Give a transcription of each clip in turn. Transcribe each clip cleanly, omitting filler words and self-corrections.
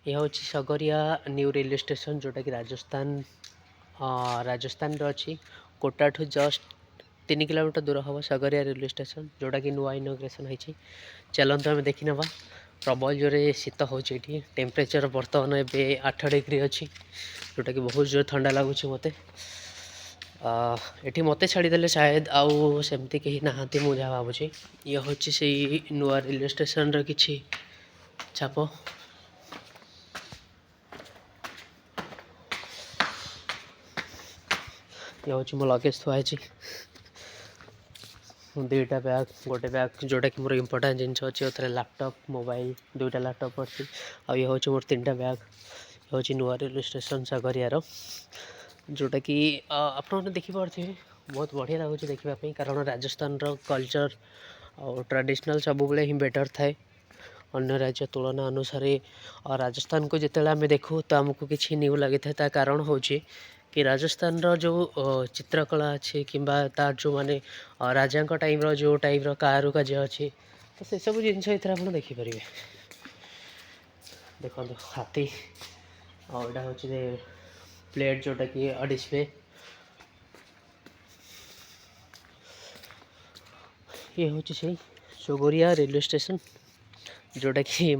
यह हूँ सगरिया new railway station जोटा कि राजस्थान अच्छी कोटा ठू जस्ट 3 किलोमीटर दूर हम सगरिया रेलवे स्टेशन जोटा कि नुआ इनोग्रेसन होती। चलते आम देखी ना प्रबल जोरे शीत हो टेम्परेचर बर्तमान ए 8 डिग्री अच्छी जोटा कि बहुत जोर ठंडा लगुच मत ये मत छाड़देले शायद आउ सेमती कहीं नहांती मुझे भावुँ। ये हूँ से नुआ रेलवे स्टेशन कि छाप ये हूँ मो लगेज थुआई दुईटा बैग गोटे बैग जोटा कि मोर इम्पोर्टाट जिनस अच्छे लैपटॉप मोबाइल दुईटा लैपटॉप अच्छी ये हूँ मोर 3टा बैग हूँ नुआ रेलवे स्टेशन सगरियार जोटा कि आपने देखिपे बहुत बढ़िया लगुच देखापी कारण राजस्थान कल्चर और ट्रेडिशनल सब बेले ही बेटर थाए अन्य राज्य तुलना अनुसार राजस्थान को जिते आम देखू तो आमको किसी न्यू लगी था कारण हूँ कि राजस्थान जो चित्रकला अच्छी कि तार जो माने राजा टाइम जो टाइप कारुकाज अच्छी तो से सब जिन आप देखिपारे देखो हाथी और यहाँ हूँ प्लेट जोटा कि डिस्प्ले ये हूँ से सगरिया रेलवे स्टेशन जोटा कि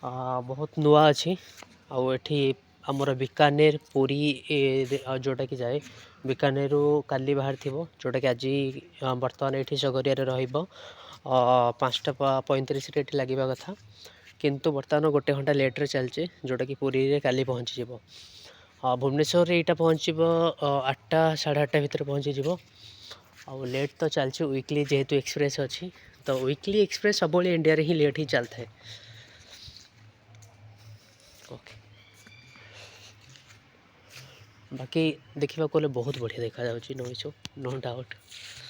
बहुत नुआ अच्छी आठी आमर बीकानेर पुरी जोटा कि जाए बीकानेर काली बाहर थी जोटा कि आज बर्तमान ये सगरिया रहा 5टा 35 ये लगे कथा किंतु बर्तमान गोटे घंटा लेट्रे चलचे जोटा कि पुरी रे काली पहुँची भुवनेश्वर यहाँ पहुँच 8टा 8:30 भितर पहुँची आउ लेट तो चलचे वीकली जेहेतु एक्सप्रेस अच्छी तो वीकली एक्सप्रेस सब इंडिया रे ही लेट ही चलता है। ओके बाकी देखा बहुत बढ़िया देखा नो डाउट।